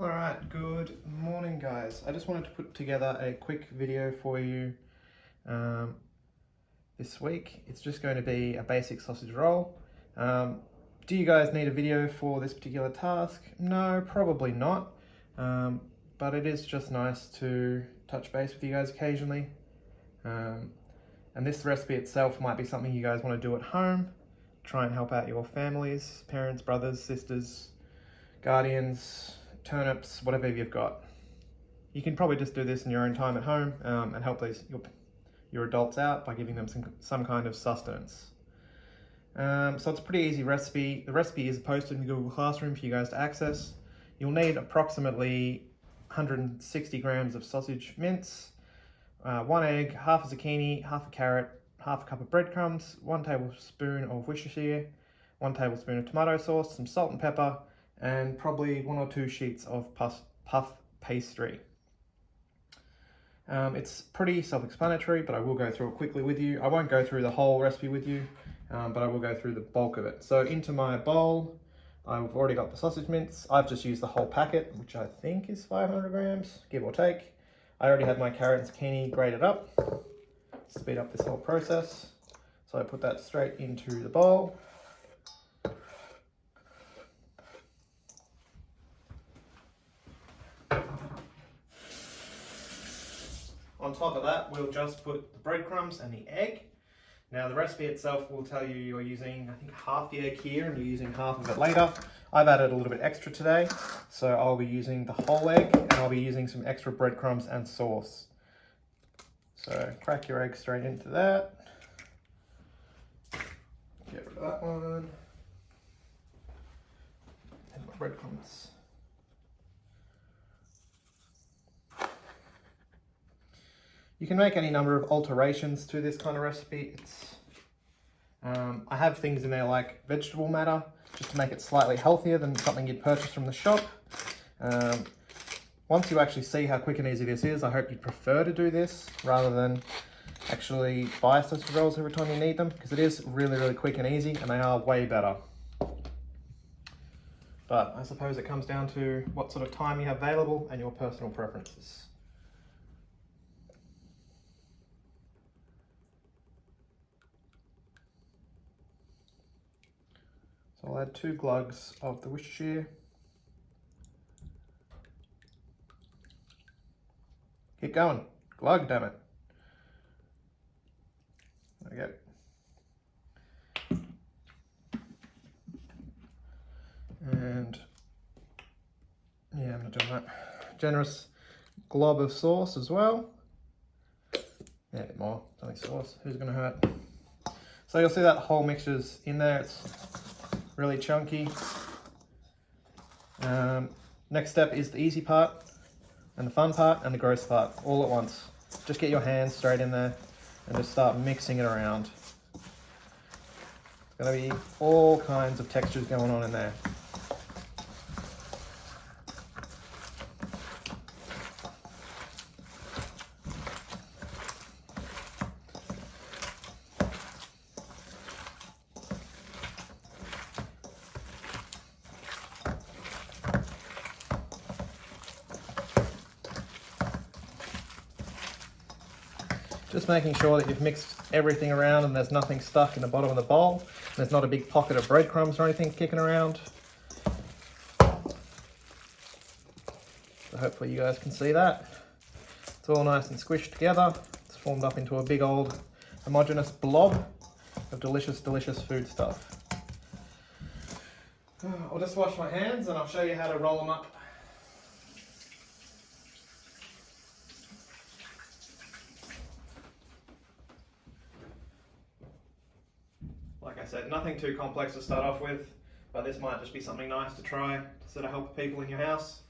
Alright, good morning guys. I just wanted to put together a quick video for you this week. It's just going to be a basic sausage roll. Do you guys need a video for this particular task? No, probably not. But it is just nice to touch base with you guys occasionally. And this recipe itself might be something you guys want to do at home. Try and help out your families, parents, brothers, sisters, guardians, turnips, whatever you've got. You can probably just do this in your own time at home and help your adults out by giving them some kind of sustenance. So it's a pretty easy recipe. The recipe is posted in Google Classroom for you guys to access. You'll need approximately 160 grams of sausage mince, 1 egg, half a zucchini, half a carrot, half a cup of breadcrumbs, 1 tablespoon of Worcestershire, 1 tablespoon of tomato sauce, some salt and pepper, and probably 1 or 2 sheets of puff pastry. It's pretty self-explanatory, but I will go through it quickly with you. I won't go through the whole recipe with you, but I will go through the bulk of it. So into my bowl, I've already got the sausage mince. I've just used the whole packet, which I think is 500 grams, give or take. I already had my carrot and zucchini grated up, speed up this whole process. So I put that straight into the bowl. On top of that, we'll just put the breadcrumbs and the egg. Now the recipe itself will tell you you're using, I think, half the egg here and you're using half of it later. I've added a little bit extra today, so I'll be using the whole egg and I'll be using some extra breadcrumbs and sauce. So crack your egg straight into that. Get rid of that one. And my breadcrumbs. You can make any number of alterations to this kind of recipe. I have things in there like vegetable matter, just to make it slightly healthier than something you'd purchase from the shop. Once you actually see how quick and easy this is, I hope you'd prefer to do this rather than actually buy sausage rolls every time you need them, because it is really, really quick and easy and they are way better. But I suppose it comes down to what sort of time you have available and your personal preferences. So I'll add 2 glugs of the Worcestershire. Keep going. Glug, damn it. There we go. And yeah, I'm not doing that. Generous glob of sauce as well. Yeah, a bit more. It's only sauce. Who's going to hurt? So you'll see that whole mixture's in there. It's really chunky. Next step is the easy part and the fun part and the gross part all at once. Just get your hands straight in there and just start mixing it around. There's going to be all kinds of textures going on in there. Just making sure that you've mixed everything around and there's nothing stuck in the bottom of the bowl. There's not a big pocket of breadcrumbs or anything kicking around. So hopefully you guys can see that. It's all nice and squished together. It's formed up into a big old homogeneous blob of delicious, delicious food stuff. I'll just wash my hands and I'll show you how to roll them up. Like I said, nothing too complex to start off with, but this might just be something nice to try to sort of help people in your house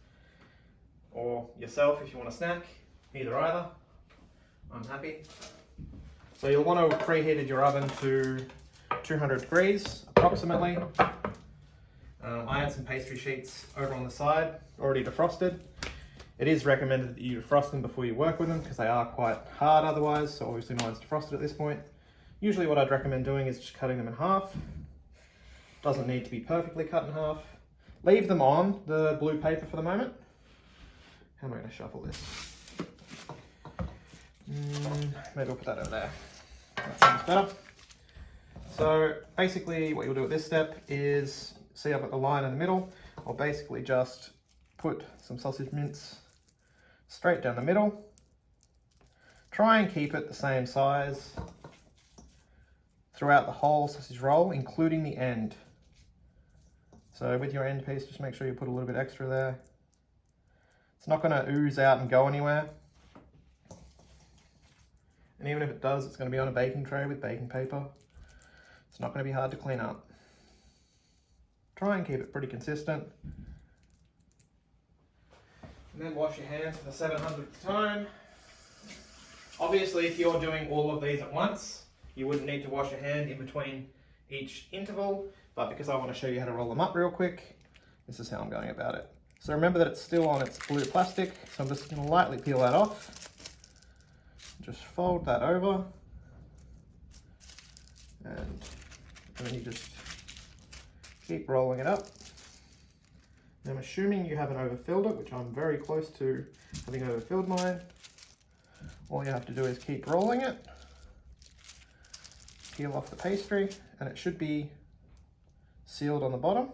or yourself if you want a snack, either. I'm happy. So you'll want to have preheated your oven to 200 degrees approximately. I had some pastry sheets over on the side, already defrosted. It is recommended that you defrost them before you work with them because they are quite hard otherwise, so obviously mine's defrosted at this point. Usually what I'd recommend doing is just cutting them in half. Doesn't need to be perfectly cut in half. Leave them on the blue paper for the moment. How am I going to shuffle this? Maybe I'll put that over there. That sounds better. So basically what you'll do at this step is, see I've got the line in the middle, I'll basically just put some sausage mince straight down the middle. Try and keep it the same size throughout the whole sausage roll, including the end. So with your end piece, just make sure you put a little bit extra there. It's not going to ooze out and go anywhere. And even if it does, it's going to be on a baking tray with baking paper. It's not going to be hard to clean up. Try and keep it pretty consistent. And then wash your hands for the 700th time. Obviously, if you're doing all of these at once, you wouldn't need to wash your hand in between each interval, but because I want to show you how to roll them up real quick, this is how I'm going about it. So remember that it's still on its blue plastic, so I'm just going to lightly peel that off. Just fold that over, and then you just keep rolling it up. And I'm assuming you haven't overfilled it, which I'm very close to having overfilled mine. All you have to do is keep rolling it, peel off the pastry, and it should be sealed on the bottom.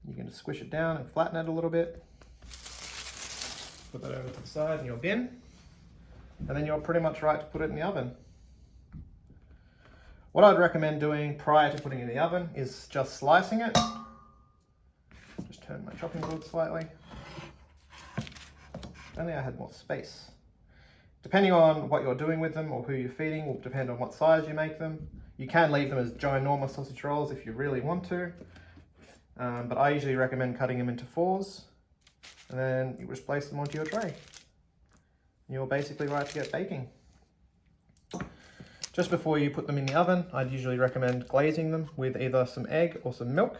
You can just squish it down and flatten it a little bit. Put that over to the side in your bin, and then you're pretty much right to put it in the oven. What I'd recommend doing prior to putting it in the oven is just slicing it. Just turn my chopping board slightly. If only I had more space. Depending on what you're doing with them or who you're feeding will depend on what size you make them. You can leave them as ginormous sausage rolls if you really want to, but I usually recommend cutting them into 4s, and then you just place them onto your tray. You're basically right to get baking. Just before you put them in the oven, I'd usually recommend glazing them with either some egg or some milk.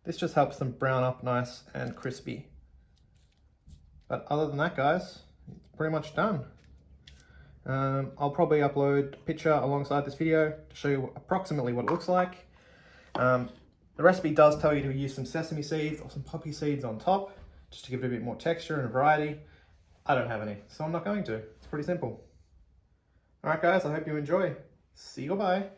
This just helps them brown up nice and crispy. But other than that, guys, it's pretty much done. I'll probably upload a picture alongside this video to show you approximately what it looks like. The recipe does tell you to use some sesame seeds or some poppy seeds on top, just to give it a bit more texture and variety. I don't have any, so I'm not going to. It's pretty simple. Alright guys, I hope you enjoy. See you, bye.